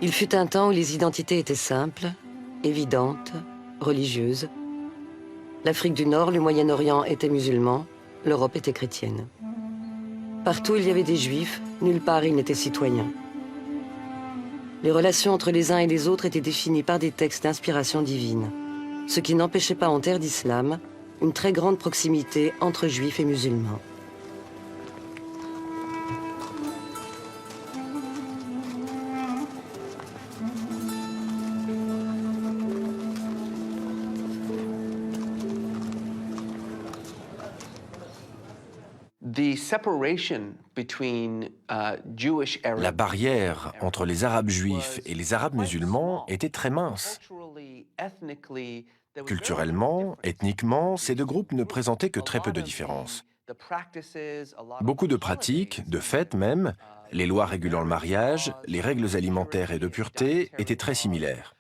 Il fut un temps où les identités étaient simples, évidentes, religieuses. L'Afrique du Nord, le Moyen-Orient étaient musulmans, l'Europe était chrétienne. Partout il y avait des juifs, nulle part ils n'étaient citoyens. Les relations entre les uns et les autres étaient définies par des textes d'inspiration divine, ce qui n'empêchait pas en terre d'islam une très grande proximité entre juifs et musulmans. La barrière entre les Arabes juifs et les Arabes musulmans était très mince. Culturellement, ethniquement, ces deux groupes ne présentaient que très peu de différences. Beaucoup de pratiques, de fêtes même, les lois régulant le mariage, les règles alimentaires et de pureté étaient très similaires.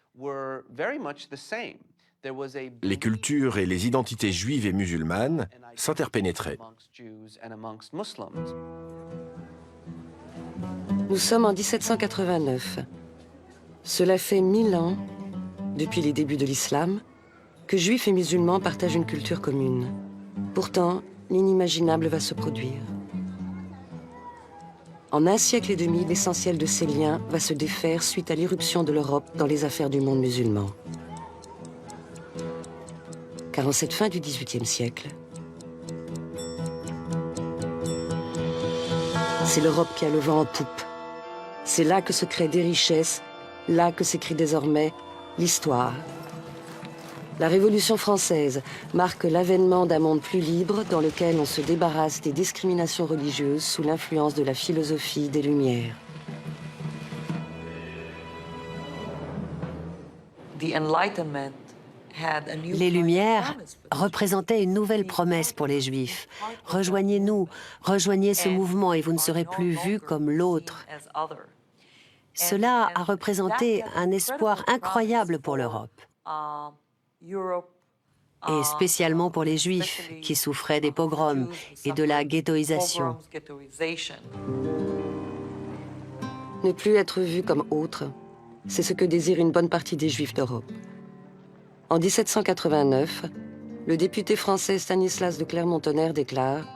Les cultures et les identités juives et musulmanes s'interpénétraient. Nous sommes en 1789. Cela fait 1000 ans, depuis les débuts de l'islam, que juifs et musulmans partagent une culture commune. Pourtant, l'inimaginable va se produire. En un siècle et demi, l'essentiel de ces liens va se défaire suite à l'irruption de l'Europe dans les affaires du monde musulman. Car en cette fin du XVIIIe siècle, c'est l'Europe qui a le vent en poupe. C'est là que se créent des richesses, là que s'écrit désormais l'histoire. La Révolution française marque l'avènement d'un monde plus libre dans lequel on se débarrasse des discriminations religieuses sous l'influence de la philosophie des Lumières. Les Lumières représentaient une nouvelle promesse pour les Juifs. Rejoignez-nous, rejoignez ce mouvement et vous ne serez plus vus comme l'autre. Cela a représenté un espoir incroyable pour l'Europe. Et spécialement pour les Juifs qui souffraient des pogroms et de la ghettoisation. Ne plus être vu comme autre, c'est ce que désire une bonne partie des Juifs d'Europe. En 1789, le député français Stanislas de Clermont-Tonnerre déclare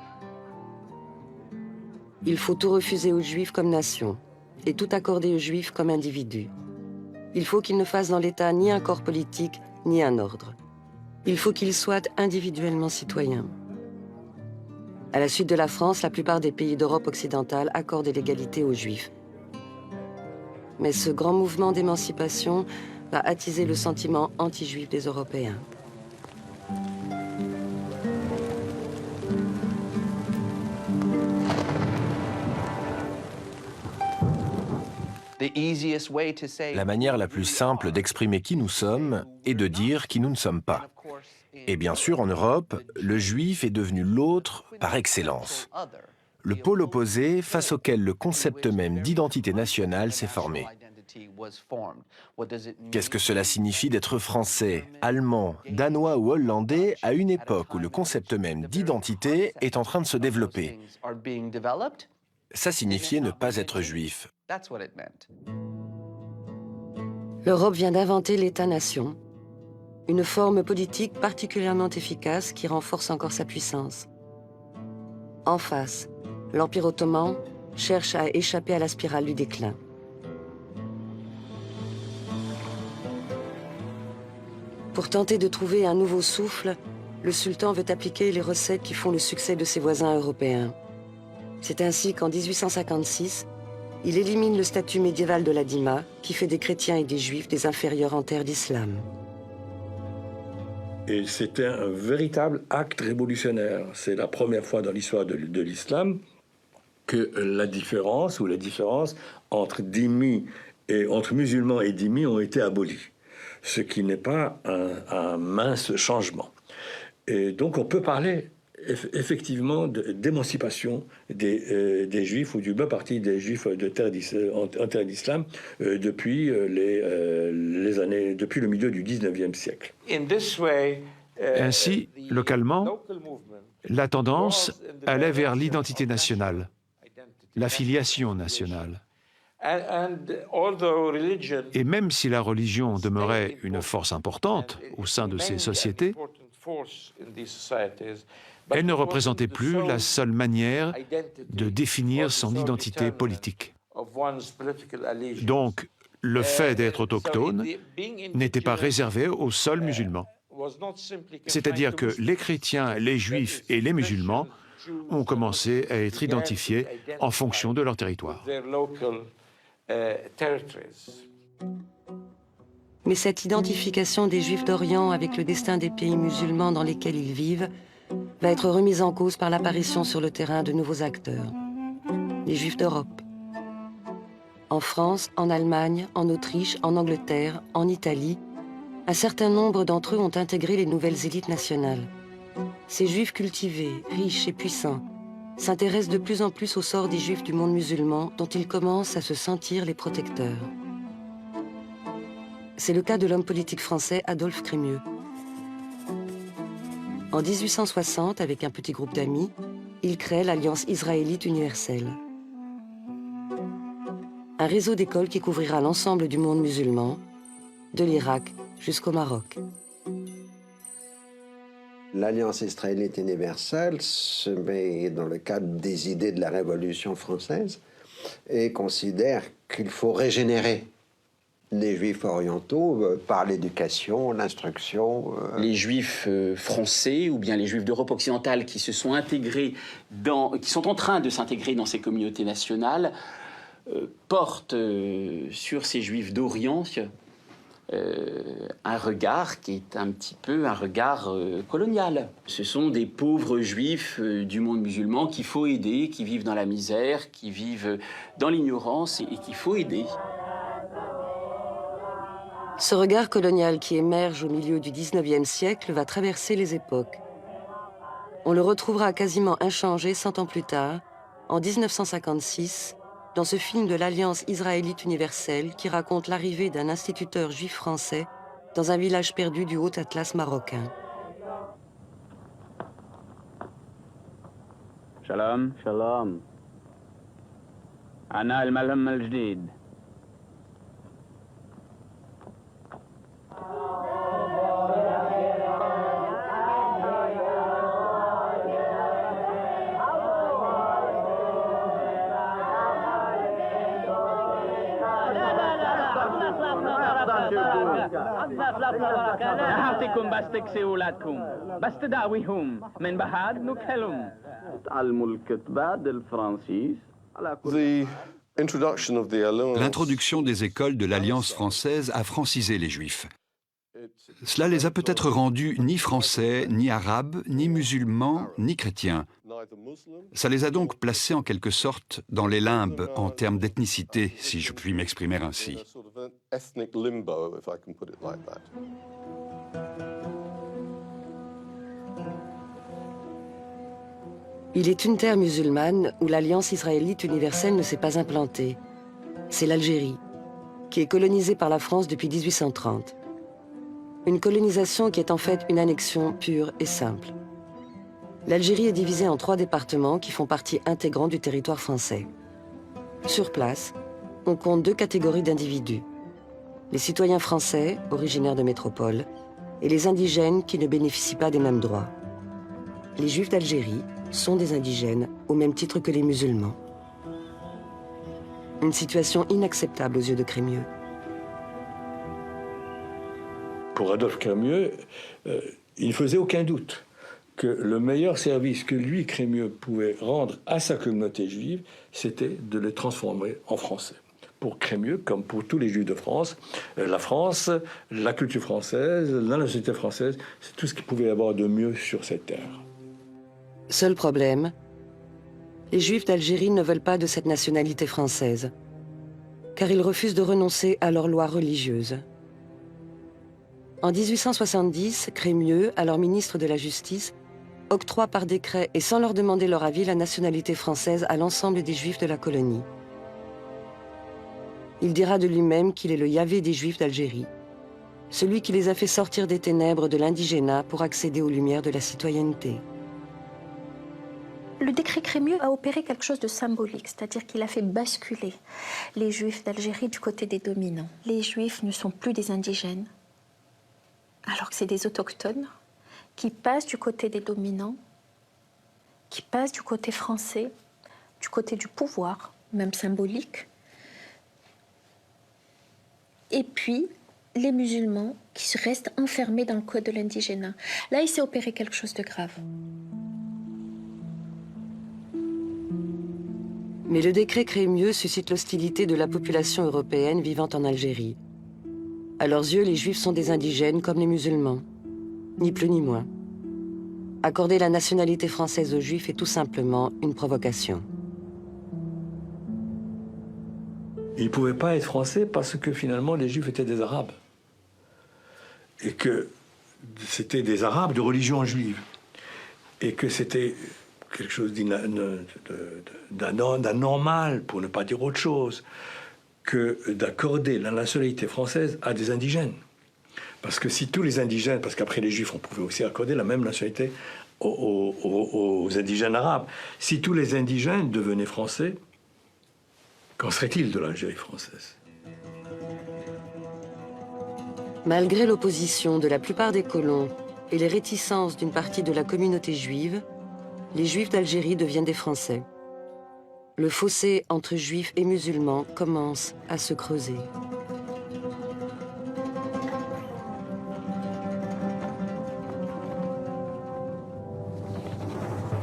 « Il faut tout refuser aux Juifs comme nation et tout accorder aux Juifs comme individus. Il faut qu'ils ne fassent dans l'État ni un corps politique, ni un ordre. Il faut qu'ils soient individuellement citoyens. » À la suite de la France, la plupart des pays d'Europe occidentale accordent l'égalité aux Juifs. Mais ce grand mouvement d'émancipation va attiser le sentiment anti-juif des Européens. La manière la plus simple d'exprimer qui nous sommes est de dire qui nous ne sommes pas. Et bien sûr, en Europe, le juif est devenu l'autre par excellence. Le pôle opposé face auquel le concept même d'identité nationale s'est formé. Qu'est-ce que cela signifie d'être français, allemand, danois ou hollandais à une époque où le concept même d'identité est en train de se développer? Ça signifiait ne pas être juif. L'Europe vient d'inventer l'État-nation, une forme politique particulièrement efficace qui renforce encore sa puissance. En face, l'Empire ottoman cherche à échapper à la spirale du déclin. Pour tenter de trouver un nouveau souffle, le sultan veut appliquer les recettes qui font le succès de ses voisins européens. C'est ainsi qu'en 1856, il élimine le statut médiéval de la dîma, qui fait des chrétiens et des juifs des inférieurs en terre d'islam. Et c'était un véritable acte révolutionnaire. C'est la première fois dans l'histoire de l'islam que la différence ou les différences entre dhimmi et entre musulmans et dhimmi ont été abolies. Ce qui n'est pas un mince changement. Et donc on peut parler effectivement d'émancipation des Juifs ou du bas parti des Juifs en terre d'islam depuis depuis le milieu du 19e siècle. Ainsi, localement, la tendance allait vers l'identité nationale, l'affiliation nationale. Et même si la religion demeurait une force importante au sein de ces sociétés, elle ne représentait plus la seule manière de définir son identité politique. Donc, le fait d'être autochtone n'était pas réservé aux seuls musulmans. C'est-à-dire que les chrétiens, les juifs et les musulmans ont commencé à être identifiés en fonction de leur territoire. Mais cette identification des Juifs d'Orient avec le destin des pays musulmans dans lesquels ils vivent va être remise en cause par l'apparition sur le terrain de nouveaux acteurs, les Juifs d'Europe. En France, en Allemagne, en Autriche, en Angleterre, en Italie, un certain nombre d'entre eux ont intégré les nouvelles élites nationales. Ces Juifs cultivés, riches et puissants s'intéressent de plus en plus au sort des Juifs du monde musulman dont ils commencent à se sentir les protecteurs. C'est le cas de l'homme politique français Adolphe Crémieux. En 1860, avec un petit groupe d'amis, il crée l'Alliance israélite universelle. Un réseau d'écoles qui couvrira l'ensemble du monde musulman, de l'Irak jusqu'au Maroc. L'Alliance israélite universelle se met dans le cadre des idées de la Révolution française et considère qu'il faut régénérer les Juifs orientaux par l'éducation, l'instruction. Les Juifs français ou bien les Juifs d'Europe occidentale qui se sont intégrés qui sont en train de s'intégrer dans ces communautés nationales portent sur ces Juifs d'Orient un regard qui est un petit peu un regard colonial. Ce sont des pauvres Juifs du monde musulman qu'il faut aider, qui vivent dans la misère, qui vivent dans l'ignorance et qu'il faut aider. Ce regard colonial qui émerge au milieu du XIXe siècle va traverser les époques. On le retrouvera quasiment inchangé 100 ans plus tard, en 1956, dans ce film de l'Alliance israélite universelle qui raconte l'arrivée d'un instituteur juif français dans un village perdu du Haut-Atlas marocain. Shalom. Shalom. Ana al-Malham al-Jdid. نعطيكم بس تكسي أولادكم بس تداويهم من بعد نكلهم تعلموا الكتابة الفرنسيس. L'introduction des écoles de l'Alliance française a francisé les Juifs. Cela les a peut-être rendus ni français, ni arabes, ni musulmans, ni chrétiens. Ça les a donc placés en quelque sorte dans les limbes en termes d'ethnicité, si je puis m'exprimer ainsi. Il est une terre musulmane où l'Alliance israélite universelle ne s'est pas implantée. C'est l'Algérie, qui est colonisée par la France depuis 1830. Une colonisation qui est en fait une annexion pure et simple. L'Algérie est divisée en 3 départements qui font partie intégrante du territoire français. Sur place, on compte 2 catégories d'individus. Les citoyens français, originaires de métropole, et les indigènes qui ne bénéficient pas des mêmes droits. Les Juifs d'Algérie sont des indigènes au même titre que les musulmans. Une situation inacceptable aux yeux de Crémieux. Pour Adolphe Crémieux, il ne faisait aucun doute que le meilleur service que lui, Crémieux, pouvait rendre à sa communauté juive, c'était de les transformer en français. Pour Crémieux, comme pour tous les Juifs de France, la France, la culture française, la nationalité française, c'est tout ce qu'il pouvait y avoir de mieux sur cette terre. Seul problème, les Juifs d'Algérie ne veulent pas de cette nationalité française, car ils refusent de renoncer à leurs lois religieuses. En 1870, Crémieux, alors ministre de la Justice, octroie par décret et sans leur demander leur avis la nationalité française à l'ensemble des Juifs de la colonie. Il dira de lui-même qu'il est le Yahvé des Juifs d'Algérie, celui qui les a fait sortir des ténèbres de l'indigénat pour accéder aux lumières de la citoyenneté. Le décret Crémieux a opéré quelque chose de symbolique, c'est-à-dire qu'il a fait basculer les Juifs d'Algérie du côté des dominants. Les Juifs ne sont plus des indigènes, alors que c'est des autochtones qui passent du côté des dominants, qui passent du côté français, du côté du pouvoir, même symbolique. Et puis, les musulmans qui restent enfermés dans le code de l'indigénat. Là, il s'est opéré quelque chose de grave. Mais le décret Crémieux suscite l'hostilité de la population européenne vivant en Algérie. À leurs yeux, les Juifs sont des indigènes comme les musulmans. Ni plus ni moins. Accorder la nationalité française aux Juifs est tout simplement une provocation. Ils ne pouvaient pas être français parce que finalement les Juifs étaient des Arabes. Et que c'était des Arabes de religion juive. Et que c'était quelque chose d'anormal, pour ne pas dire autre chose, que d'accorder la nationalité française à des indigènes. Parce que si tous les indigènes, parce qu'après les Juifs, on pouvait aussi accorder la même nationalité aux indigènes arabes. Si tous les indigènes devenaient français, qu'en serait-il de l'Algérie française? Malgré l'opposition de la plupart des colons et les réticences d'une partie de la communauté juive, les Juifs d'Algérie deviennent des Français. Le fossé entre Juifs et musulmans commence à se creuser.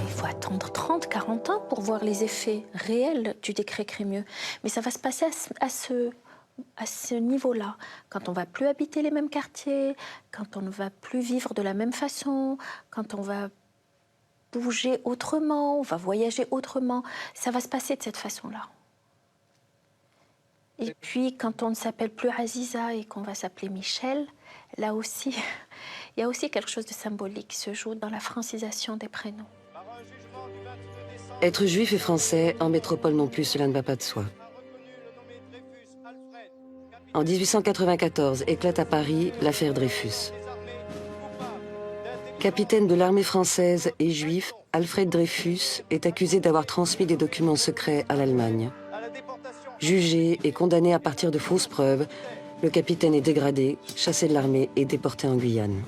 Il faut attendre 30, 40 ans pour voir les effets réels du décret Crémieux. Mais ça va se passer à ce niveau-là. Quand on ne va plus habiter les mêmes quartiers, quand on ne va plus vivre de la même façon, quand on va bouger autrement, on va voyager autrement, ça va se passer de cette façon-là. Et puis, quand on ne s'appelle plus Aziza et qu'on va s'appeler Michel, là aussi, il y a aussi quelque chose de symbolique qui se joue dans la francisation des prénoms. Être juif et français, en métropole non plus, cela ne va pas de soi. En 1894, éclate à Paris l'affaire Dreyfus. Capitaine de l'armée française et juif, Alfred Dreyfus est accusé d'avoir transmis des documents secrets à l'Allemagne. Jugé et condamné à partir de fausses preuves, le capitaine est dégradé, chassé de l'armée et déporté en Guyane.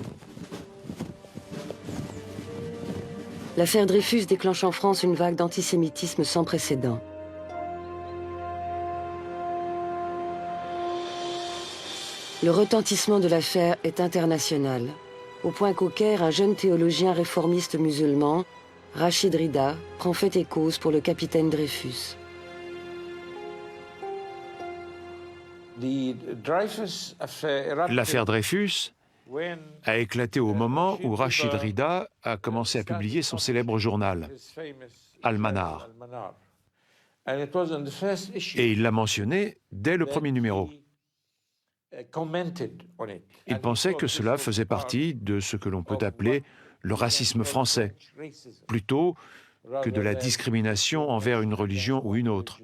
L'affaire Dreyfus déclenche en France une vague d'antisémitisme sans précédent. Le retentissement de l'affaire est international, au point qu'au Caire, un jeune théologien réformiste musulman, Rachid Rida, prend fait et cause pour le capitaine Dreyfus. L'affaire Dreyfus a éclaté au moment où Rachid Rida a commencé à publier son célèbre journal, Al-Manar. Et il l'a mentionné dès le premier numéro. Il pensait que cela faisait partie de ce que l'on peut appeler le racisme français, plutôt que de la discrimination envers une religion ou une autre.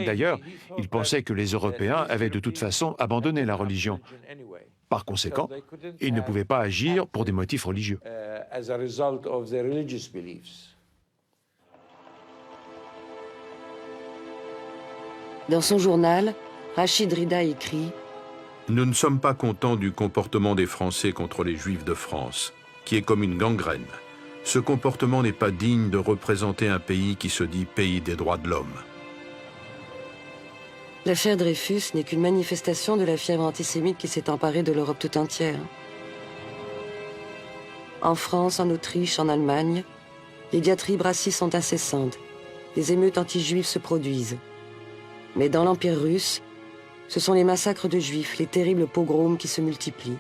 D'ailleurs, il pensait que les Européens avaient de toute façon abandonné la religion. Par conséquent, ils ne pouvaient pas agir pour des motifs religieux. Dans son journal, Rachid Rida écrit « Nous ne sommes pas contents du comportement des Français contre les Juifs de France, qui est comme une gangrène. Ce comportement n'est pas digne de représenter un pays qui se dit pays des droits de l'homme. » L'affaire Dreyfus n'est qu'une manifestation de la fièvre antisémite qui s'est emparée de l'Europe tout entière. En France, en Autriche, en Allemagne, les diatribes racistes sont incessantes. Les émeutes anti-juives se produisent. Mais dans l'Empire russe, ce sont les massacres de juifs, les terribles pogroms qui se multiplient.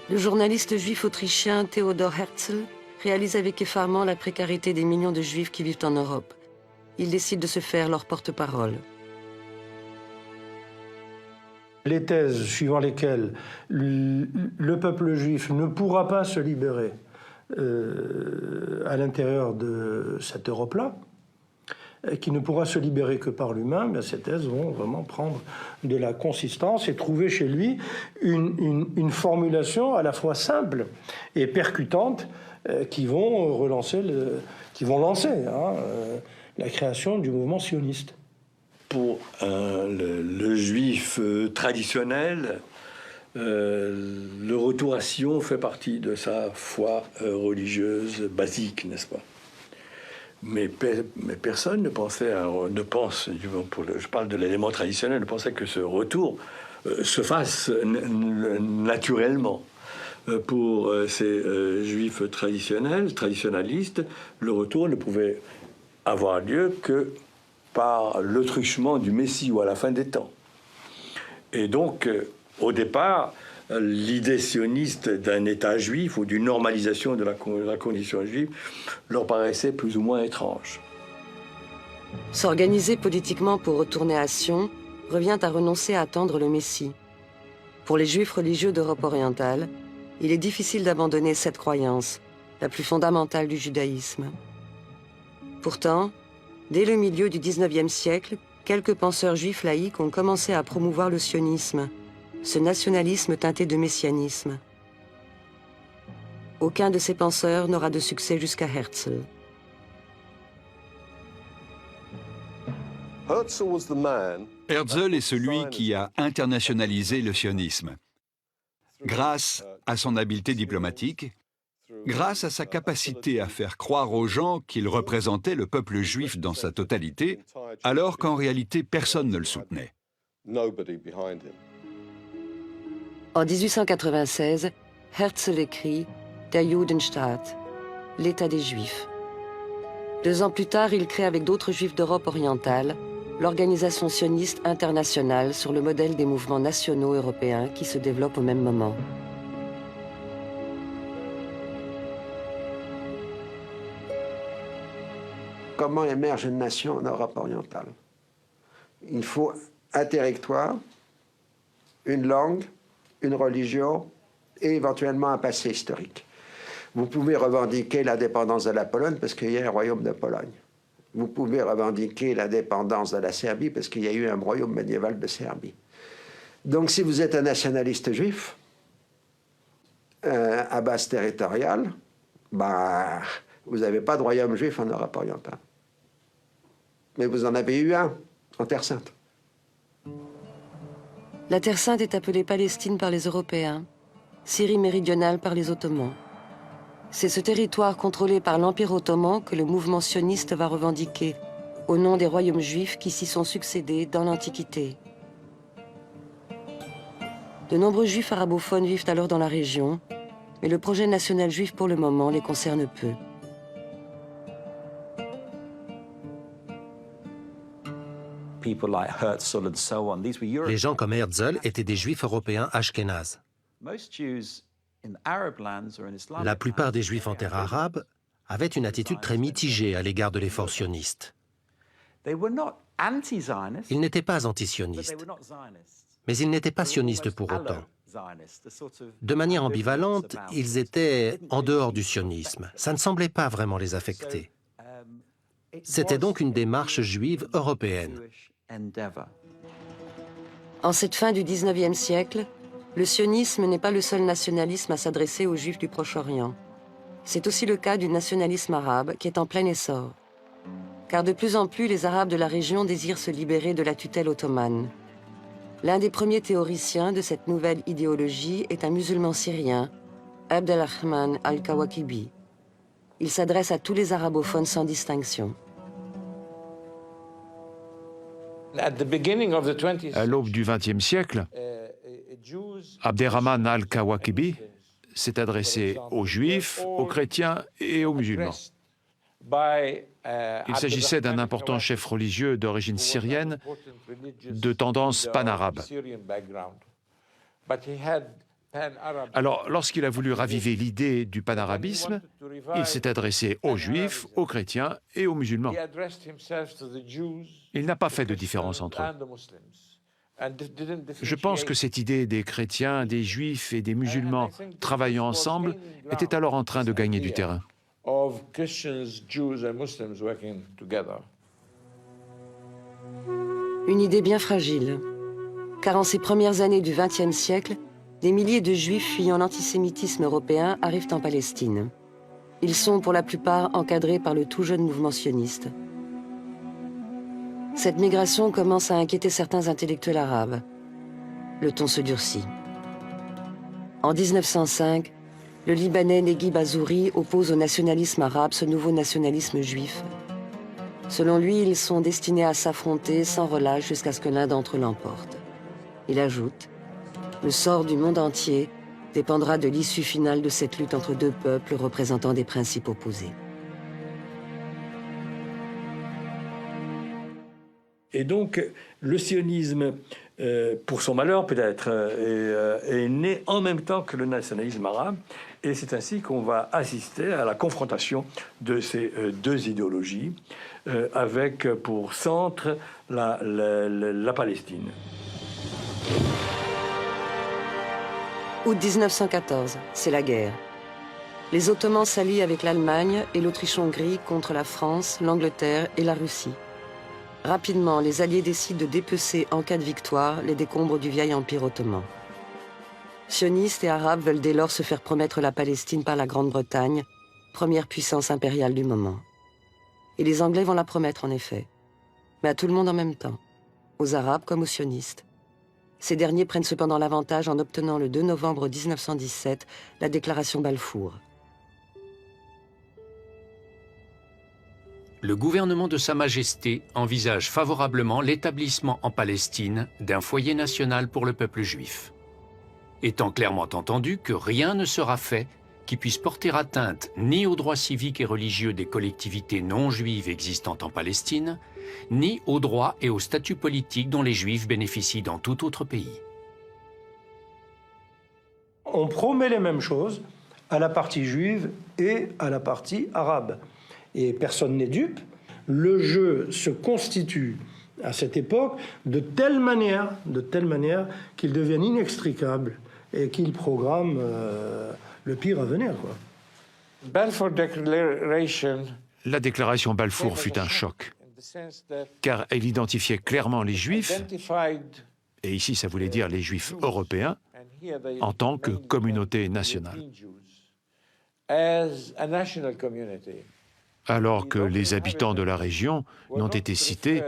Le journaliste juif autrichien Theodor Herzl réalise avec effarement la précarité des millions de juifs qui vivent en Europe. Il décide de se faire leur porte-parole. Les thèses suivant lesquelles le peuple juif ne pourra pas se libérer à l'intérieur de cette Europe-là qui ne pourra se libérer que par l'humain, mais ces thèses vont vraiment prendre de la consistance et trouver chez lui une formulation à la fois simple et percutante qui vont lancer la création du mouvement sioniste. Pour le juif traditionnel, le retour à Sion fait partie de sa foi religieuse basique, n'est-ce pas? Mais personne ne pensait, je parle de l'élément traditionnel, ne pensait que ce retour se fasse naturellement. Pour ces juifs traditionnalistes, le retour ne pouvait avoir lieu que par le truchement du Messie ou à la fin des temps. Et donc, au départ, l'idée sioniste d'un État juif ou d'une normalisation de la condition juive leur paraissait plus ou moins étrange. S'organiser politiquement pour retourner à Sion revient à renoncer à attendre le Messie. Pour les juifs religieux d'Europe orientale, il est difficile d'abandonner cette croyance, la plus fondamentale du judaïsme. Pourtant, dès le milieu du XIXe siècle, quelques penseurs juifs laïcs ont commencé à promouvoir le sionisme, ce nationalisme teinté de messianisme. Aucun de ces penseurs n'aura de succès jusqu'à Herzl. Herzl est celui qui a internationalisé le sionisme. Grâce à son habileté diplomatique, grâce à sa capacité à faire croire aux gens qu'il représentait le peuple juif dans sa totalité, alors qu'en réalité personne ne le soutenait. En 1896, Herzl écrit « Der Judenstaat », l'État des Juifs. 2 ans plus tard, il crée avec d'autres Juifs d'Europe orientale l'Organisation sioniste internationale sur le modèle des mouvements nationaux européens qui se développent au même moment. Comment émerge une nation en Europe orientale? Il faut un territoire, une langue, une religion et éventuellement un passé historique. Vous pouvez revendiquer l'indépendance de la Pologne parce qu'il y a un royaume de Pologne. Vous pouvez revendiquer l'indépendance de la Serbie parce qu'il y a eu un royaume médiéval de Serbie. Donc si vous êtes un nationaliste juif, à base territoriale, vous n'avez pas de royaume juif en Europe orientale. Mais vous en avez eu un, en Terre Sainte. La Terre Sainte est appelée Palestine par les Européens, Syrie méridionale par les Ottomans. C'est ce territoire contrôlé par l'Empire ottoman que le mouvement sioniste va revendiquer, au nom des royaumes juifs qui s'y sont succédés dans l'Antiquité. De nombreux juifs arabophones vivent alors dans la région, mais le projet national juif pour le moment les concerne peu. Les gens comme Herzl étaient des juifs européens ashkénazes. La plupart des juifs en terre arabe avaient une attitude très mitigée à l'égard de l'effort sioniste. Ils n'étaient pas antisionistes, mais ils n'étaient pas sionistes pour autant. De manière ambivalente, ils étaient en dehors du sionisme. Ça ne semblait pas vraiment les affecter. C'était donc une démarche juive européenne. En cette fin du XIXe siècle, le sionisme n'est pas le seul nationalisme à s'adresser aux Juifs du Proche-Orient. C'est aussi le cas du nationalisme arabe qui est en plein essor. Car de plus en plus, les Arabes de la région désirent se libérer de la tutelle ottomane. L'un des premiers théoriciens de cette nouvelle idéologie est un musulman syrien, Abd al-Rahman al-Kawakibi. Il s'adresse à tous les arabophones sans distinction. À l'aube du XXe siècle, Abderrahman al-Kawakibi s'est adressé aux Juifs, aux chrétiens et aux musulmans. Il s'agissait d'un important chef religieux d'origine syrienne, de tendance panarabe. Alors, lorsqu'il a voulu raviver l'idée du panarabisme, il s'est adressé aux Juifs, aux chrétiens et aux musulmans. Il n'a pas fait de différence entre eux. Je pense que cette idée des chrétiens, des Juifs et des musulmans travaillant ensemble était alors en train de gagner du terrain. Une idée bien fragile, car en ces premières années du XXe siècle, des milliers de Juifs fuyant l'antisémitisme européen arrivent en Palestine. Ils sont pour la plupart encadrés par le tout jeune mouvement sioniste. Cette migration commence à inquiéter certains intellectuels arabes. Le ton se durcit. En 1905, le Libanais Neguib Azouri oppose au nationalisme arabe ce nouveau nationalisme juif. Selon lui, ils sont destinés à s'affronter sans relâche jusqu'à ce que l'un d'entre eux l'emporte. Il ajoute « Le sort du monde entier dépendra de l'issue finale de cette lutte entre deux peuples représentant des principes opposés. » Et donc, le sionisme, pour son malheur peut-être, est né en même temps que le nationalisme arabe. Et c'est ainsi qu'on va assister à la confrontation de ces deux idéologies, avec pour centre la Palestine. Août 1914, c'est la guerre. Les Ottomans s'allient avec l'Allemagne et l'Autriche-Hongrie contre la France, l'Angleterre et la Russie. Rapidement, les Alliés décident de dépecer en cas de victoire les décombres du vieil empire ottoman. Sionistes et Arabes veulent dès lors se faire promettre la Palestine par la Grande-Bretagne, première puissance impériale du moment. Et les Anglais vont la promettre en effet, mais à tout le monde en même temps, aux Arabes comme aux sionistes. Ces derniers prennent cependant l'avantage en obtenant le 2 novembre 1917 la déclaration Balfour. Le gouvernement de Sa Majesté envisage favorablement l'établissement en Palestine d'un foyer national pour le peuple juif. Étant clairement entendu que rien ne sera fait qui puisse porter atteinte ni aux droits civiques et religieux des collectivités non juives existantes en Palestine, ni aux droits et au statut politique dont les Juifs bénéficient dans tout autre pays. On promet les mêmes choses à la partie juive et à la partie arabe. Et personne n'est dupe. Le jeu se constitue à cette époque de telle manière qu'il devienne inextricable et qu'il programme le pire à venir, quoi. La déclaration Balfour fut un choc, car elle identifiait clairement les Juifs, et ici ça voulait dire les Juifs européens, en tant que communauté nationale. Alors que les habitants de la région n'ont été cités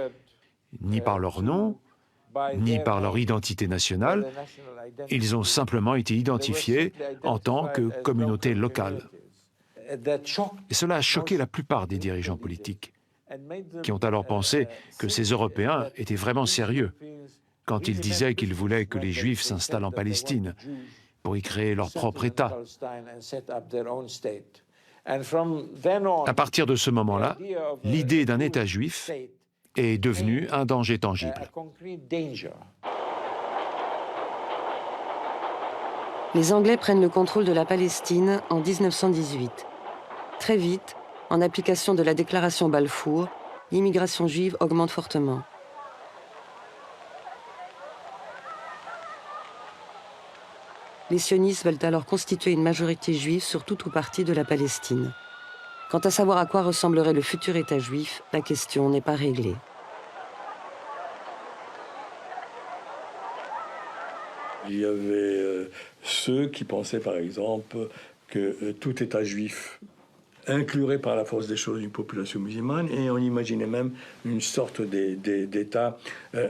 ni par leur nom, ni par leur identité nationale, ils ont simplement été identifiés en tant que communauté locale. Et cela a choqué la plupart des dirigeants politiques, qui ont alors pensé que ces Européens étaient vraiment sérieux quand ils disaient qu'ils voulaient que les Juifs s'installent en Palestine pour y créer leur propre État. À partir de ce moment-là, l'idée d'un État juif est devenue un danger tangible. Les Anglais prennent le contrôle de la Palestine en 1918. Très vite, en application de la déclaration Balfour, l'immigration juive augmente fortement. Les sionistes veulent alors constituer une majorité juive sur tout ou partie de la Palestine. Quant à savoir à quoi ressemblerait le futur État juif, la question n'est pas réglée. Il y avait ceux qui pensaient par exemple que tout État juif inclurait par la force des choses une population musulmane, et on imaginait même une sorte d'État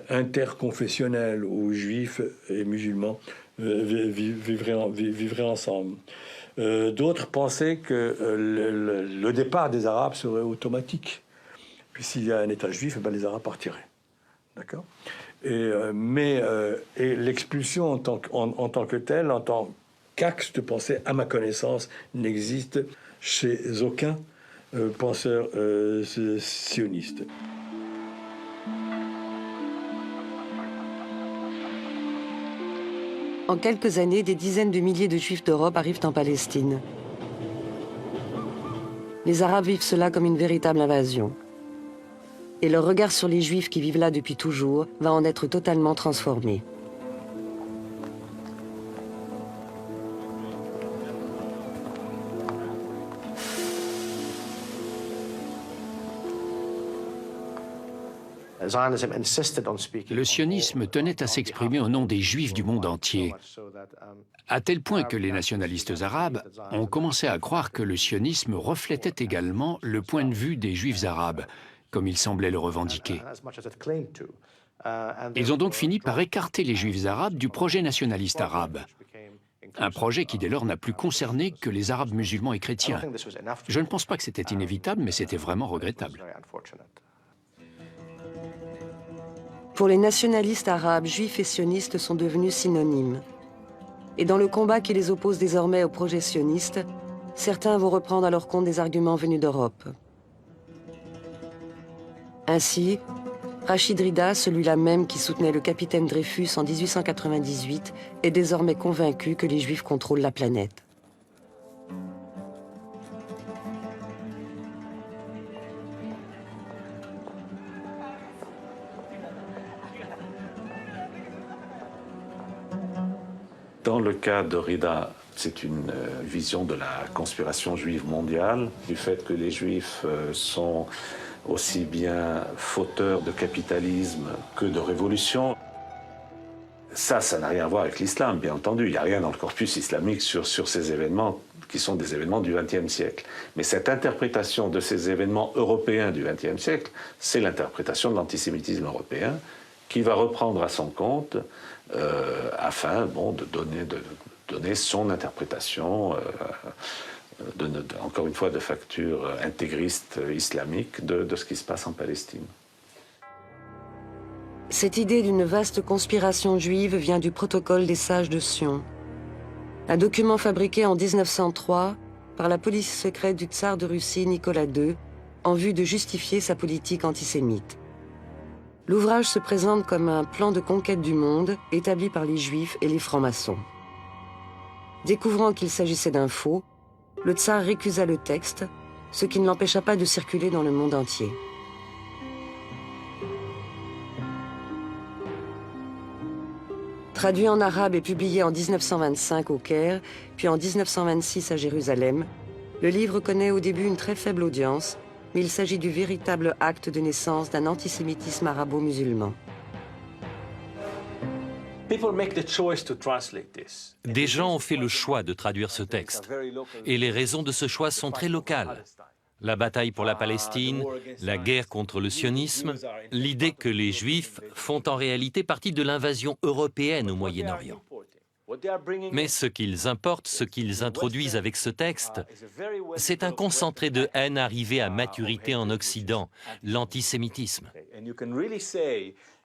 interconfessionnel où juifs et musulmans vivraient ensemble. D'autres pensaient que le départ des Arabes serait automatique. Puis s'il y a un État juif, les Arabes partiraient. D'accord ? Et l'expulsion en tant que telle, en tant qu'axe de pensée, à ma connaissance, n'existe chez aucun penseur sioniste. En quelques années, des dizaines de milliers de Juifs d'Europe arrivent en Palestine. Les Arabes vivent cela comme une véritable invasion. Et leur regard sur les Juifs qui vivent là depuis toujours va en être totalement transformé. Le sionisme tenait à s'exprimer au nom des Juifs du monde entier, à tel point que les nationalistes arabes ont commencé à croire que le sionisme reflétait également le point de vue des Juifs arabes, comme ils semblaient le revendiquer. Ils ont donc fini par écarter les Juifs arabes du projet nationaliste arabe, un projet qui dès lors n'a plus concerné que les Arabes musulmans et chrétiens. Je ne pense pas que c'était inévitable, mais c'était vraiment regrettable. Pour les nationalistes arabes, juifs et sionistes sont devenus synonymes. Et dans le combat qui les oppose désormais au projet sioniste, certains vont reprendre à leur compte des arguments venus d'Europe. Ainsi, Rachid Rida, celui-là même qui soutenait le capitaine Dreyfus en 1898, est désormais convaincu que les Juifs contrôlent la planète. Dans le cas de Rida, c'est une vision de la conspiration juive mondiale, du fait que les Juifs sont aussi bien fauteurs de capitalisme que de révolution. Ça n'a rien à voir avec l'islam, bien entendu. Il n'y a rien dans le corpus islamique sur ces événements qui sont des événements du XXe siècle. Mais cette interprétation de ces événements européens du XXe siècle, c'est l'interprétation de l'antisémitisme européen qui va reprendre à son compte afin de donner son interprétation, encore une fois, de facture intégriste islamique de ce qui se passe en Palestine. Cette idée d'une vaste conspiration juive vient du protocole des sages de Sion, un document fabriqué en 1903 par la police secrète du tsar de Russie Nicolas II en vue de justifier sa politique antisémite. L'ouvrage se présente comme un plan de conquête du monde établi par les Juifs et les francs-maçons. Découvrant qu'il s'agissait d'un faux, le tsar récusa le texte, ce qui ne l'empêcha pas de circuler dans le monde entier. Traduit en arabe et publié en 1925 au Caire, puis en 1926 à Jérusalem, le livre connaît au début une très faible audience, mais il s'agit du véritable acte de naissance d'un antisémitisme arabo-musulman. Des gens ont fait le choix de traduire ce texte, et les raisons de ce choix sont très locales. La bataille pour la Palestine, la guerre contre le sionisme, l'idée que les Juifs font en réalité partie de l'invasion européenne au Moyen-Orient. Mais ce qu'ils importent, ce qu'ils introduisent avec ce texte, c'est un concentré de haine arrivé à maturité en Occident, l'antisémitisme.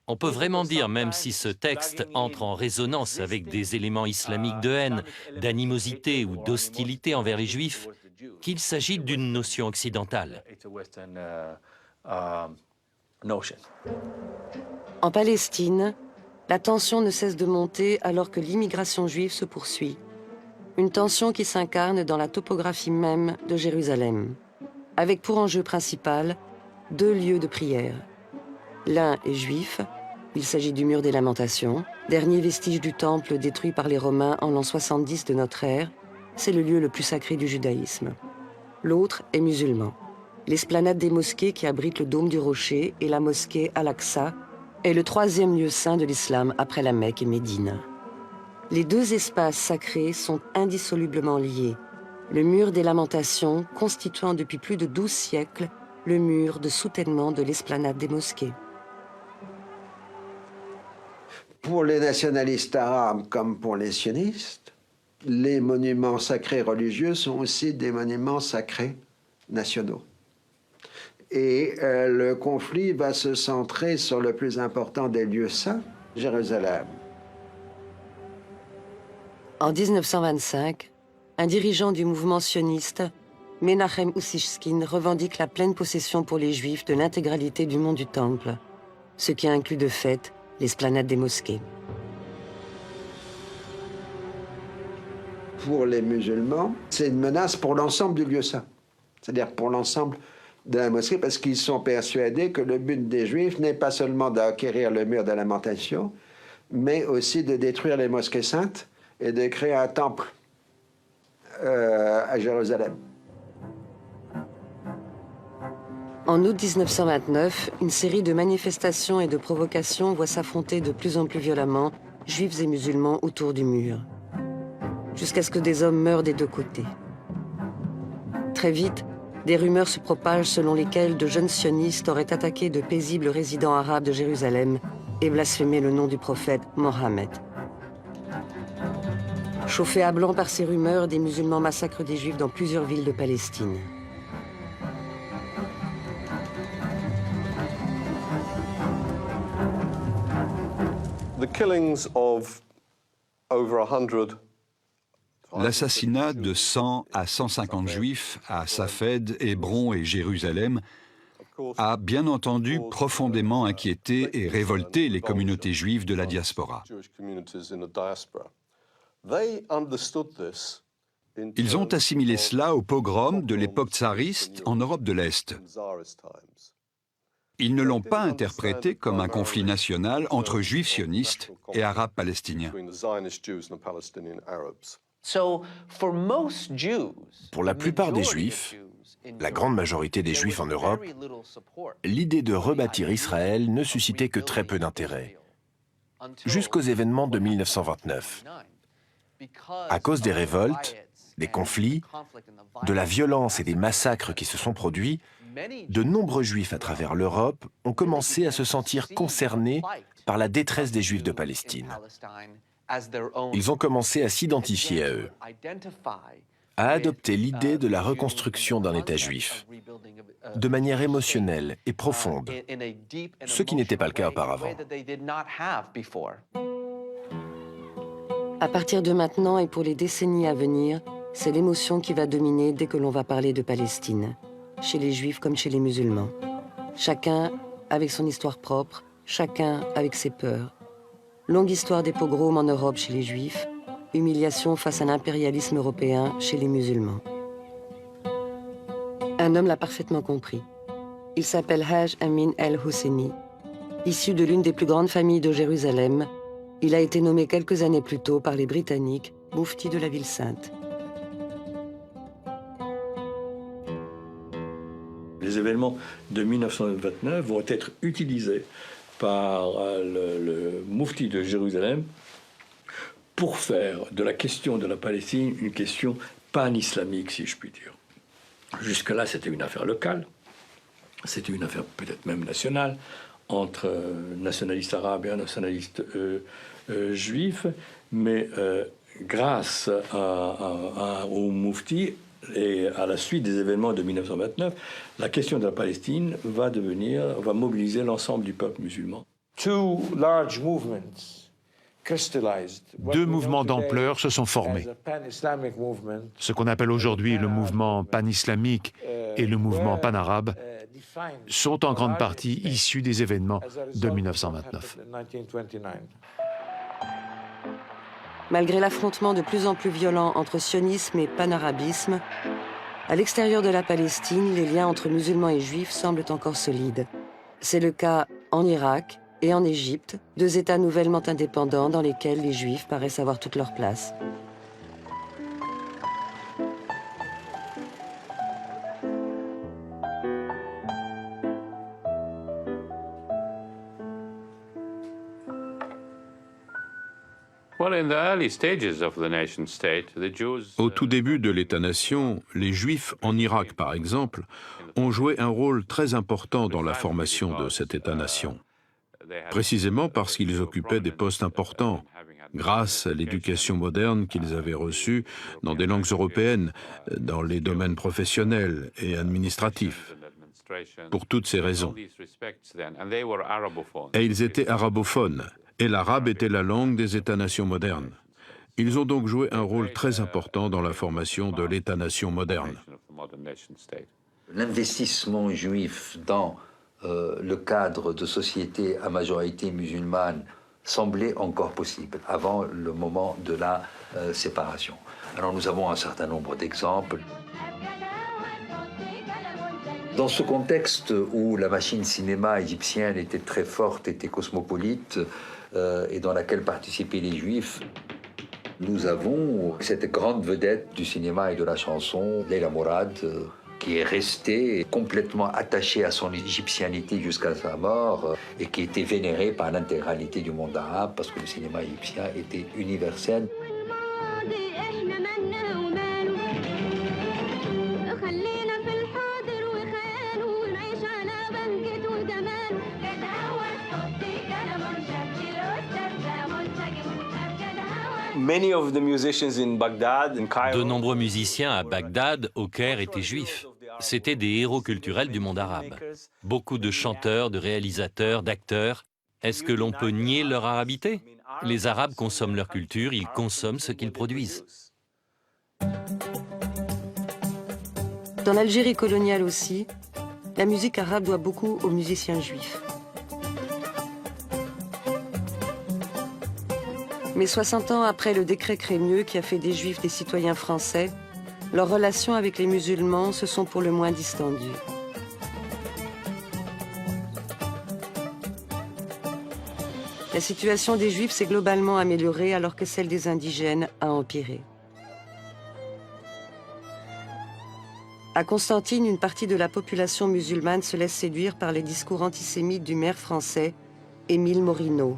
On peut vraiment dire, même si ce texte entre en résonance avec des éléments islamiques de haine, d'animosité ou d'hostilité envers les Juifs, qu'il s'agit d'une notion occidentale. En Palestine, la tension ne cesse de monter alors que l'immigration juive se poursuit. Une tension qui s'incarne dans la topographie même de Jérusalem, avec pour enjeu principal 2 lieux de prière. L'un est juif, il s'agit du mur des Lamentations, dernier vestige du temple détruit par les Romains en l'an 70 de notre ère. C'est le lieu le plus sacré du judaïsme. L'autre est musulman. L'esplanade des mosquées qui abrite le dôme du rocher et la mosquée Al-Aqsa est le 3e lieu saint de l'islam après la Mecque et Médine. Les 2 espaces sacrés sont indissolublement liés. Le mur des Lamentations constituant depuis plus de 12 siècles le mur de soutènement de l'esplanade des mosquées. Pour les nationalistes arabes comme pour les sionistes, les monuments sacrés religieux sont aussi des monuments sacrés nationaux. Et le conflit va se centrer sur le plus important des lieux saints, Jérusalem. En 1925, un dirigeant du mouvement sioniste, Menachem Ussishkin, revendique la pleine possession pour les Juifs de l'intégralité du mont du Temple, ce qui inclut de fait l'esplanade des mosquées. Pour les musulmans, c'est une menace pour l'ensemble du lieu saint, c'est-à-dire pour l'ensemble de la mosquée, parce qu'ils sont persuadés que le but des Juifs n'est pas seulement d'acquérir le mur de Lamentation, mais aussi de détruire les mosquées saintes et de créer un temple à Jérusalem. En août 1929, une série de manifestations et de provocations voit s'affronter de plus en plus violemment juifs et musulmans autour du mur, jusqu'à ce que des hommes meurent des deux côtés. Très vite, des rumeurs se propagent selon lesquelles de jeunes sionistes auraient attaqué de paisibles résidents arabes de Jérusalem et blasphémé le nom du prophète Mohammed. Chauffés à blanc par ces rumeurs, des musulmans massacrent des juifs dans plusieurs villes de Palestine. L'assassinat de 100 à 150 juifs à Safed, Hébron et Jérusalem a bien entendu profondément inquiété et révolté les communautés juives de la diaspora. Ils ont assimilé cela au pogrom de l'époque tsariste en Europe de l'Est. Ils ne l'ont pas interprété comme un conflit national entre juifs sionistes et arabes palestiniens. Pour la plupart des juifs, la grande majorité des juifs en Europe, l'idée de rebâtir Israël ne suscitait que très peu d'intérêt, jusqu'aux événements de 1929. À cause des révoltes, des conflits, de la violence et des massacres qui se sont produits, de nombreux juifs à travers l'Europe ont commencé à se sentir concernés par la détresse des juifs de Palestine. Ils ont commencé à s'identifier à eux, à adopter l'idée de la reconstruction d'un État juif, de manière émotionnelle et profonde, ce qui n'était pas le cas auparavant. À partir de maintenant et pour les décennies à venir, c'est l'émotion qui va dominer dès que l'on va parler de Palestine, chez les juifs comme chez les musulmans. Chacun avec son histoire propre, chacun avec ses peurs. Longue histoire des pogroms en Europe chez les juifs, humiliation face à l'impérialisme européen chez les musulmans. Un homme l'a parfaitement compris. Il s'appelle Haj Amin el-Husseini. Issu de l'une des plus grandes familles de Jérusalem, il a été nommé quelques années plus tôt par les Britanniques moufti de la ville sainte. Les événements de 1929 vont être utilisés par le moufti de Jérusalem pour faire de la question de la Palestine une question pan-islamique, si je puis dire. Jusque-là, c'était une affaire locale, c'était une affaire peut-être même nationale, entre nationalistes arabes et un nationaliste juif, mais grâce au moufti et à la suite des événements de 1929, la question de la Palestine va mobiliser l'ensemble du peuple musulman. Deux mouvements d'ampleur se sont formés. Ce qu'on appelle aujourd'hui le mouvement pan-islamique et le mouvement pan-arabe sont en grande partie issus des événements de 1929. Malgré l'affrontement de plus en plus violent entre sionisme et panarabisme, à l'extérieur de la Palestine, les liens entre musulmans et juifs semblent encore solides. C'est le cas en Irak et en Égypte, deux États nouvellement indépendants dans lesquels les juifs paraissent avoir toute leur place. Au tout début de l'État-nation, les Juifs en Irak, par exemple, ont joué un rôle très important dans la formation de cet État-nation, précisément parce qu'ils occupaient des postes importants, grâce à l'éducation moderne qu'ils avaient reçue dans des langues européennes, dans les domaines professionnels et administratifs. Pour toutes ces raisons. Et ils étaient arabophones, et l'arabe était la langue des États-nations modernes. Ils ont donc joué un rôle très important dans la formation de l'État-nation moderne. L'investissement juif dans le cadre de sociétés à majorité musulmane semblait encore possible avant le moment de la séparation. Alors nous avons un certain nombre d'exemples. Dans ce contexte où la machine cinéma égyptienne était très forte, était cosmopolite, et dans laquelle participaient les Juifs, nous avons cette grande vedette du cinéma et de la chanson, Leila Mourad, qui est resté complètement attaché à son égyptianité jusqu'à sa mort et qui était vénéré par l'intégralité du monde arabe parce que le cinéma égyptien était universel. De nombreux musiciens à Bagdad, au Caire, étaient juifs. C'étaient des héros culturels du monde arabe. Beaucoup de chanteurs, de réalisateurs, d'acteurs. Est-ce que l'on peut nier leur arabité? Les Arabes consomment leur culture, ils consomment ce qu'ils produisent. Dans l'Algérie coloniale aussi, la musique arabe doit beaucoup aux musiciens juifs. Mais 60 ans après le décret Crémieux qui a fait des Juifs des citoyens français, leurs relations avec les musulmans se sont pour le moins distendues. La situation des Juifs s'est globalement améliorée alors que celle des indigènes a empiré. À Constantine, une partie de la population musulmane se laisse séduire par les discours antisémites du maire français, Émile Morineau.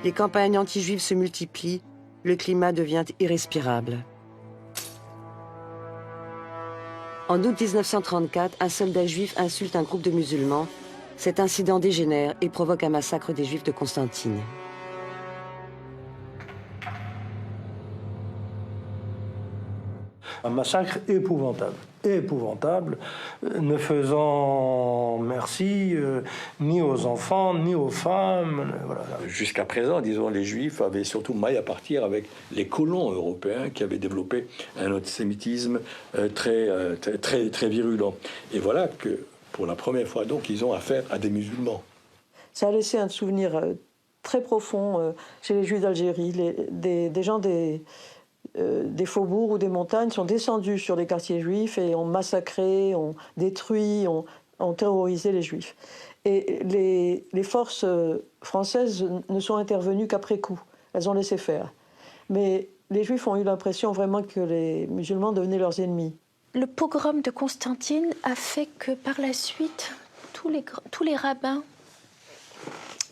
Les campagnes anti-juives se multiplient, le climat devient irrespirable. En août 1934, un soldat juif insulte un groupe de musulmans. Cet incident dégénère et provoque un massacre des Juifs de Constantine. Un massacre épouvantable, ne faisant merci ni aux enfants, ni aux femmes. Voilà. Jusqu'à présent, disons, les Juifs avaient surtout maille à partir avec les colons européens qui avaient développé un antisémitisme très virulent. Et voilà que, pour la première fois, donc, ils ont affaire à des musulmans. Ça a laissé un souvenir très profond chez les Juifs d'Algérie. Des gens des faubourgs ou des montagnes sont descendus sur les quartiers juifs et ont massacré, ont détruit, ont terrorisé les Juifs. Et les forces françaises ne sont intervenues qu'après coup. Elles ont laissé faire. Mais les Juifs ont eu l'impression vraiment que les musulmans devenaient leurs ennemis. Le pogrom de Constantine a fait que par la suite, tous les rabbins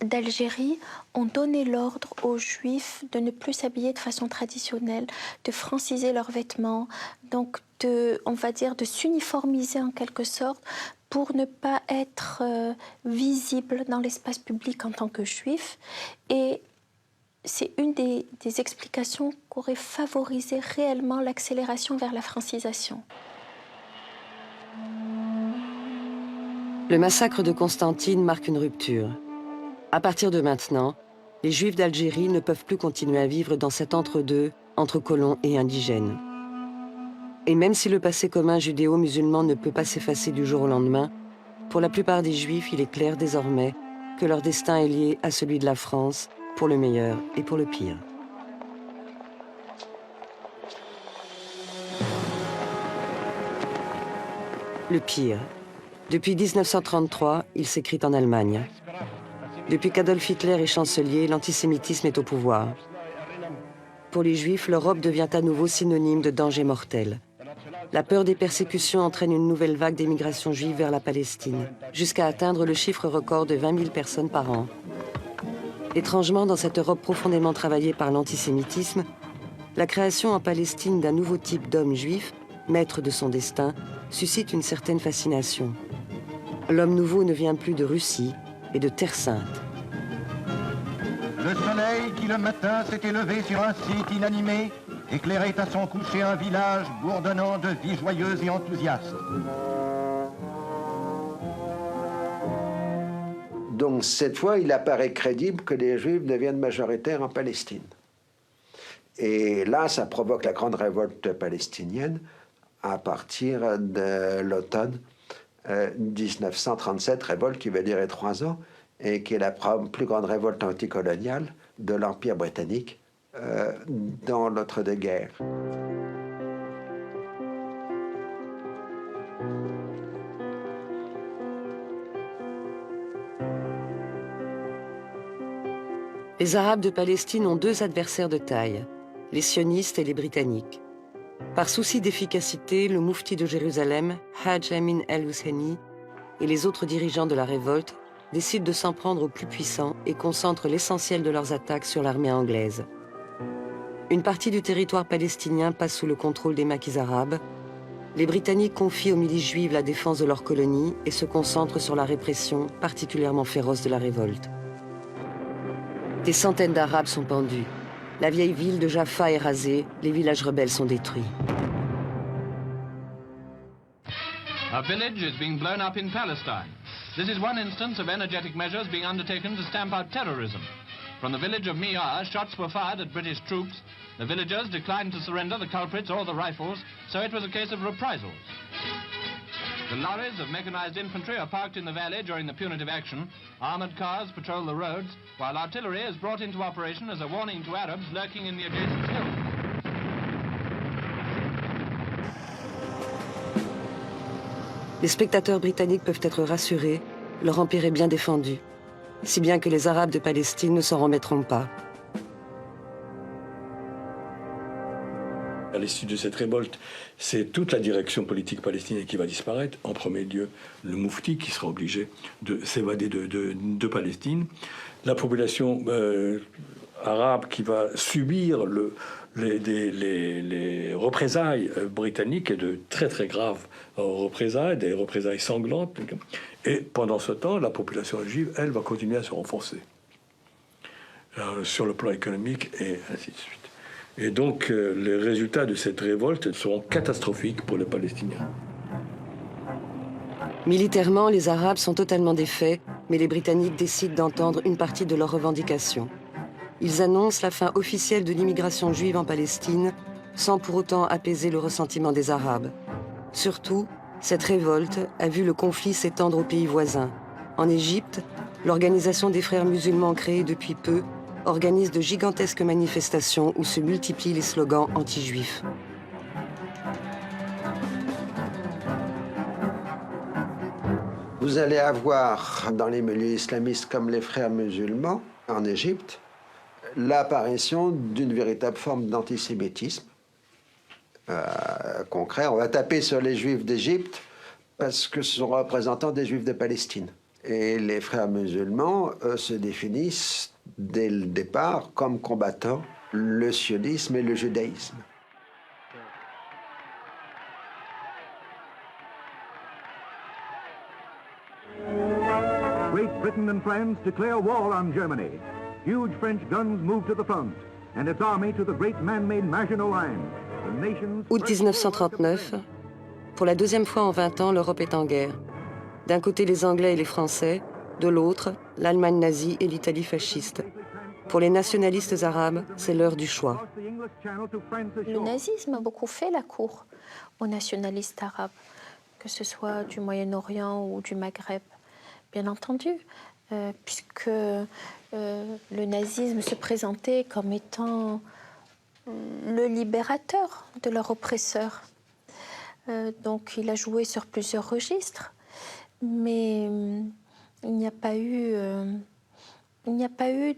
d'Algérie ont donné l'ordre aux Juifs de ne plus s'habiller de façon traditionnelle, de franciser leurs vêtements, donc on va dire de s'uniformiser en quelque sorte pour ne pas être visible dans l'espace public en tant que Juif. Et c'est une des explications qu'aurait favorisé réellement l'accélération vers la francisation. Le massacre de Constantine marque une rupture. À partir de maintenant, les Juifs d'Algérie ne peuvent plus continuer à vivre dans cet entre-deux, entre colons et indigènes. Et même si le passé commun judéo-musulman ne peut pas s'effacer du jour au lendemain, pour la plupart des Juifs, il est clair désormais que leur destin est lié à celui de la France, pour le meilleur et pour le pire. Le pire. Depuis 1933, il s'écrit en Allemagne. Depuis qu'Adolf Hitler est chancelier, l'antisémitisme est au pouvoir. Pour les Juifs, l'Europe devient à nouveau synonyme de danger mortel. La peur des persécutions entraîne une nouvelle vague d'émigration juive vers la Palestine, jusqu'à atteindre le chiffre record de 20 000 personnes par an. Étrangement, dans cette Europe profondément travaillée par l'antisémitisme, la création en Palestine d'un nouveau type d'homme juif, maître de son destin, suscite une certaine fascination. L'homme nouveau ne vient plus de Russie, et de Terre Sainte. Le soleil qui le matin s'était levé sur un site inanimé éclairait à son coucher un village bourdonnant de vie joyeuse et enthousiaste. Donc cette fois, il apparaît crédible que les Juifs deviennent majoritaires en Palestine. Et là, ça provoque la grande révolte palestinienne à partir de l'automne 1937, révolte qui va durer 3 ans et qui est la plus grande révolte anticoloniale de l'Empire britannique dans l'entre-deux-guerres. Les Arabes de Palestine ont 2 adversaires de taille, les sionistes et les Britanniques. Par souci d'efficacité, le moufti de Jérusalem, Hajj Amin el-Husseini, et les autres dirigeants de la révolte décident de s'en prendre aux plus puissants et concentrent l'essentiel de leurs attaques sur l'armée anglaise. Une partie du territoire palestinien passe sous le contrôle des maquis arabes. Les Britanniques confient aux milices juives la défense de leur colonie et se concentrent sur la répression particulièrement féroce de la révolte. Des centaines d'Arabes sont pendus. La vieille ville de Jaffa est rasée, les villages rebelles sont détruits. A village is being blown up in Palestine. This is one instance of energetic measures being undertaken to stamp out terrorism. From the village of Miyar, shots were fired at British troops. The villagers declined to surrender the culprits or the rifles, so it was a case of reprisals. The lorries of mechanized infantry are parked in the valley during the punitive action. Armored cars patrol the roads, while artillery is brought into operation as a warning to Arabs lurking in the adjacent hills. Les spectateurs britanniques peuvent être rassurés, leur empire est bien défendu, si bien que les Arabes de Palestine ne s'en remettront pas. À l'issue de cette révolte, c'est toute la direction politique palestinienne qui va disparaître. En premier lieu, le moufti qui sera obligé de s'évader de Palestine. La population arabe qui va subir les représailles britanniques, et de très très graves représailles, des représailles sanglantes. Et pendant ce temps, la population juive, elle, va continuer à se renforcer sur le plan économique et ainsi de suite. Et donc, les résultats de cette révolte seront catastrophiques pour les Palestiniens. Militairement, les Arabes sont totalement défaits, mais les Britanniques décident d'entendre une partie de leurs revendications. Ils annoncent la fin officielle de l'immigration juive en Palestine, sans pour autant apaiser le ressentiment des Arabes. Surtout, cette révolte a vu le conflit s'étendre aux pays voisins. En Égypte, l'organisation des frères musulmans créée depuis peu organise de gigantesques manifestations où se multiplient les slogans anti-juifs. Vous allez avoir, dans les milieux islamistes comme les frères musulmans, en Égypte, l'apparition d'une véritable forme d'antisémitisme. Concret, on va taper sur les juifs d'Égypte parce que ce sont représentants des juifs de Palestine. Et les frères musulmans, eux, se définissent dès le départ comme combattant le sionisme et le judaïsme. Great Britain and France declare war on Germany. Huge French guns move to the front, and its army to the great man-made Maginot Line. The nation's... Août 1939, pour la deuxième fois en 20 ans, l'Europe est en guerre. D'un côté, les Anglais et les Français, de l'autre, l'Allemagne nazie et l'Italie fasciste. Pour les nationalistes arabes, c'est l'heure du choix. Le nazisme a beaucoup fait la cour aux nationalistes arabes, que ce soit du Moyen-Orient ou du Maghreb, bien entendu, puisque le nazisme se présentait comme étant le libérateur de leur oppresseur. Donc il a joué sur plusieurs registres, mais il n'y a pas eu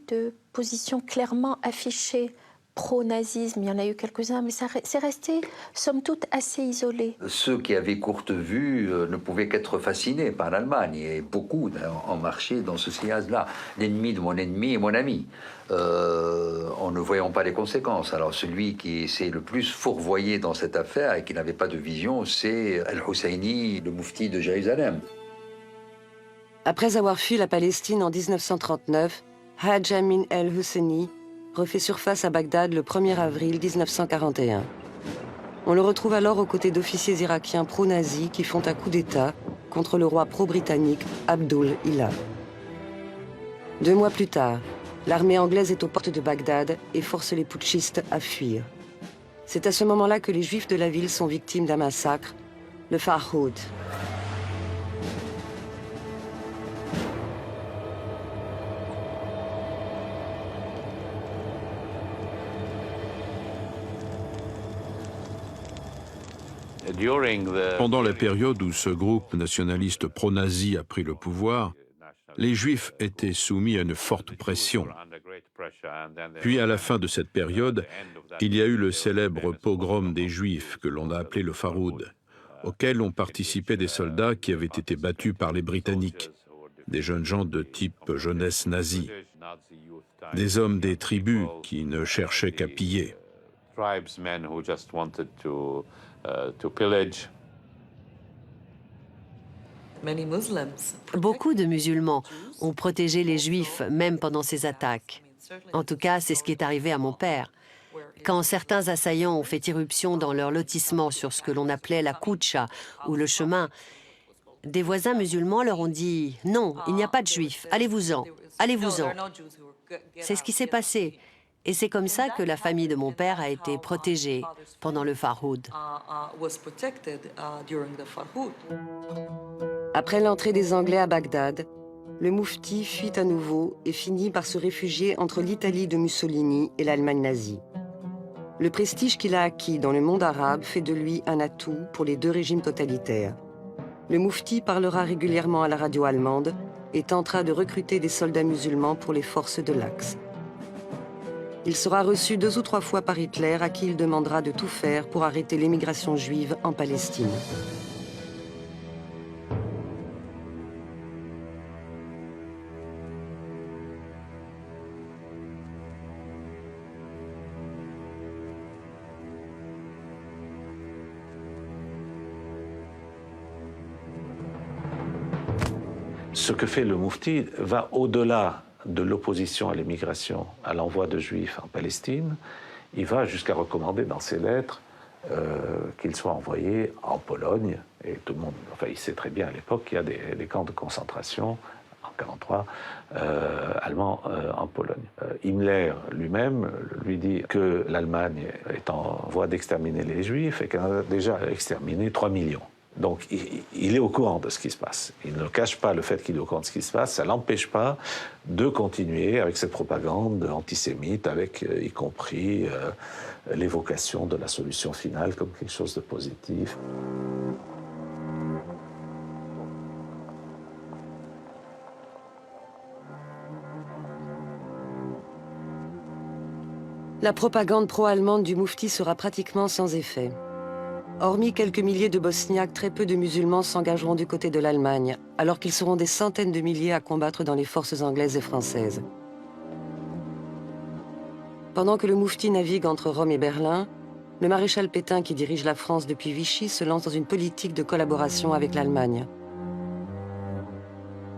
de position clairement affichée pro-nazisme. Il y en a eu quelques-uns, mais c'est resté, somme toute, assez isolé. Ceux qui avaient courte vue ne pouvaient qu'être fascinés par l'Allemagne, et beaucoup ont marché dans ce sillage-là. L'ennemi de mon ennemi est mon ami, en ne voyant pas les conséquences. Alors celui qui s'est le plus fourvoyé dans cette affaire et qui n'avait pas de vision, c'est Al-Husseini, le moufti de Jérusalem. Après avoir fui la Palestine en 1939, Hajj Amin el-Husseini refait surface à Bagdad le 1er avril 1941. On le retrouve alors aux côtés d'officiers irakiens pro-nazis qui font un coup d'État contre le roi pro-britannique Abdul Illah. 2 mois plus tard, l'armée anglaise est aux portes de Bagdad et force les putschistes à fuir. C'est à ce moment-là que les Juifs de la ville sont victimes d'un massacre, le Farhoud. Pendant la période où ce groupe nationaliste pro-nazi a pris le pouvoir, les Juifs étaient soumis à une forte pression. Puis à la fin de cette période, il y a eu le célèbre pogrom des Juifs que l'on a appelé le Faroud, auquel ont participé des soldats qui avaient été battus par les Britanniques, des jeunes gens de type jeunesse nazie, des hommes des tribus qui ne cherchaient qu'à piller. Beaucoup de musulmans ont protégé les Juifs, même pendant ces attaques. En tout cas, c'est ce qui est arrivé à mon père. Quand certains assaillants ont fait irruption dans leur lotissement sur ce que l'on appelait la Koucha, ou le chemin, des voisins musulmans leur ont dit « Non, il n'y a pas de Juifs, allez-vous-en, allez-vous-en ». C'est ce qui s'est passé. Et c'est comme ça que la famille de mon père a été protégée pendant le Faroud. Après l'entrée des Anglais à Bagdad, le Moufti fuit à nouveau et finit par se réfugier entre l'Italie de Mussolini et l'Allemagne nazie. Le prestige qu'il a acquis dans le monde arabe fait de lui un atout pour les deux régimes totalitaires. Le Moufti parlera régulièrement à la radio allemande et tentera de recruter des soldats musulmans pour les forces de l'Axe. Il sera reçu 2 ou 3 fois par Hitler, à qui il demandera de tout faire pour arrêter l'émigration juive en Palestine. Ce que fait le Moufti va au-delà de l'opposition à l'émigration, à l'envoi de Juifs en Palestine. Il va jusqu'à recommander dans ses lettres qu'ils soient envoyés en Pologne. Et tout le monde, enfin, il sait très bien à l'époque qu'il y a des camps de concentration, en 1943, allemands en Pologne. Himmler lui-même lui dit que l'Allemagne est en voie d'exterminer les Juifs et qu'elle a déjà exterminé 3 millions. Donc, il est au courant de ce qui se passe. Il ne cache pas le fait qu'il est au courant de ce qui se passe. Ça ne l'empêche pas de continuer avec cette propagande antisémite, avec y compris l'évocation de la solution finale comme quelque chose de positif. La propagande pro-allemande du Moufti sera pratiquement sans effet. Hormis quelques milliers de Bosniaques, très peu de musulmans s'engageront du côté de l'Allemagne, alors qu'ils seront des centaines de milliers à combattre dans les forces anglaises et françaises. Pendant que le Moufti navigue entre Rome et Berlin, le maréchal Pétain, qui dirige la France depuis Vichy, se lance dans une politique de collaboration avec l'Allemagne.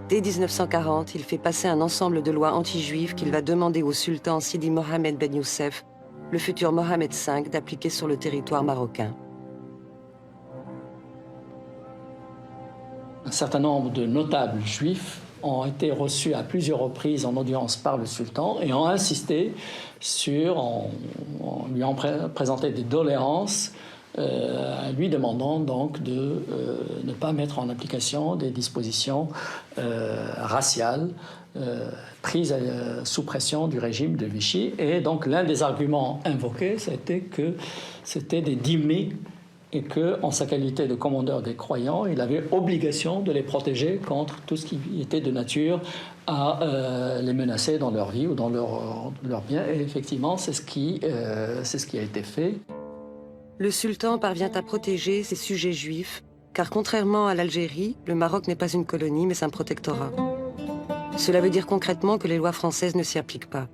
Dès 1940, il fait passer un ensemble de lois anti-juives qu'il va demander au sultan Sidi Mohamed Ben Youssef, le futur Mohamed V, d'appliquer sur le territoire marocain. Un certain nombre de notables juifs ont été reçus à plusieurs reprises en audience par le sultan et ont insisté en lui ont présenté des doléances, lui demandant donc de ne pas mettre en application des dispositions raciales prises sous pression du régime de Vichy. Et donc l'un des arguments invoqués, c'était que c'était des dhimmis et qu'en sa qualité de commandeur des croyants, il avait obligation de les protéger contre tout ce qui était de nature à les menacer dans leur vie ou dans leurs biens. Et effectivement, c'est ce qui a été fait. Le sultan parvient à protéger ses sujets juifs, car contrairement à l'Algérie, le Maroc n'est pas une colonie, mais un protectorat. Cela veut dire concrètement que les lois françaises ne s'y appliquent pas.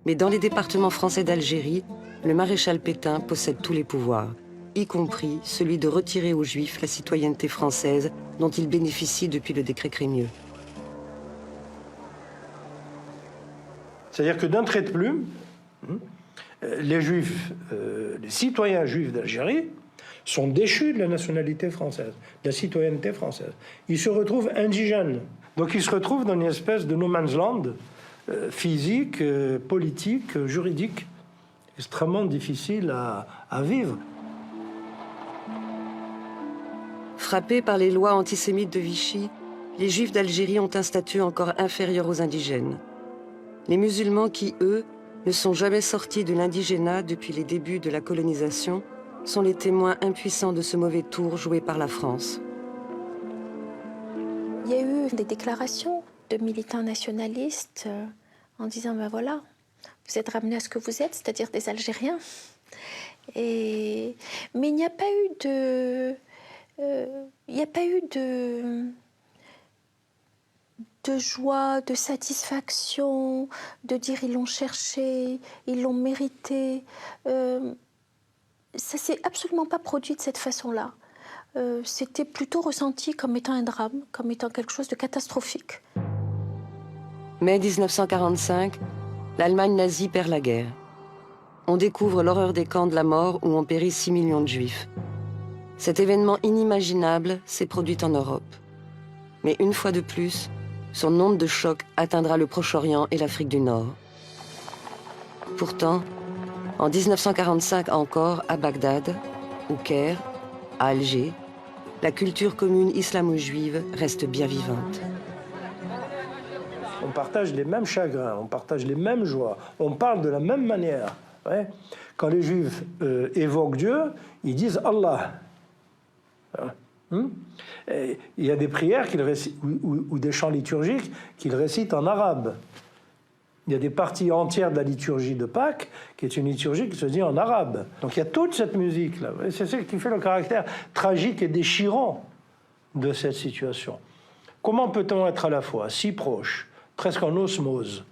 Mais dans les départements français d'Algérie, le maréchal Pétain possède tous les pouvoirs, y compris celui de retirer aux Juifs la citoyenneté française dont ils bénéficient depuis le décret Crémieux. C'est-à-dire que d'un trait de plume, les Juifs, les citoyens juifs d'Algérie sont déchus de la nationalité française, de la citoyenneté française. Ils se retrouvent indigènes. Donc ils se retrouvent dans une espèce de no man's land physique, politique, juridique, extrêmement difficile à vivre. Frappés par les lois antisémites de Vichy, les Juifs d'Algérie ont un statut encore inférieur aux indigènes. Les musulmans qui, eux, ne sont jamais sortis de l'indigénat depuis les débuts de la colonisation, sont les témoins impuissants de ce mauvais tour joué par la France. Il y a eu des déclarations de militants nationalistes en disant ben voilà, Vous êtes ramenés à ce que vous êtes, c'est-à-dire des Algériens. Mais il n'y a pas eu de... de joie, de satisfaction, de dire ils l'ont cherché, ils l'ont mérité. Ça s'est absolument pas produit de cette façon-là. C'était plutôt ressenti comme étant un drame, comme étant quelque chose de catastrophique. Mai 1945, l'Allemagne nazie perd la guerre. On découvre l'horreur des camps de la mort où ont péri 6 millions de Juifs. Cet événement inimaginable s'est produit en Europe. Mais une fois de plus, son onde de choc atteindra le Proche-Orient et l'Afrique du Nord. Pourtant, en 1945 encore, à Bagdad, au Caire, à Alger, la culture commune islamo-juive reste bien vivante. On partage les mêmes chagrins, on partage les mêmes joies, on parle de la même manière. Ouais. Quand les Juifs évoquent Dieu, ils disent Allah. Il y a des prières qu'ils récitent, ou des chants liturgiques qu'ils récitent en arabe. Il y a des parties entières de la liturgie de Pâques qui est une liturgie qui se dit en arabe. Donc il y a toute cette musique-là. C'est ce qui fait le caractère tragique et déchirant de cette situation. Comment peut-on être à la fois si proche, presque en osmose,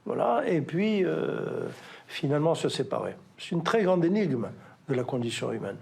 voilà, et puis finalement se séparer? C'est une très grande énigme de la condition humaine.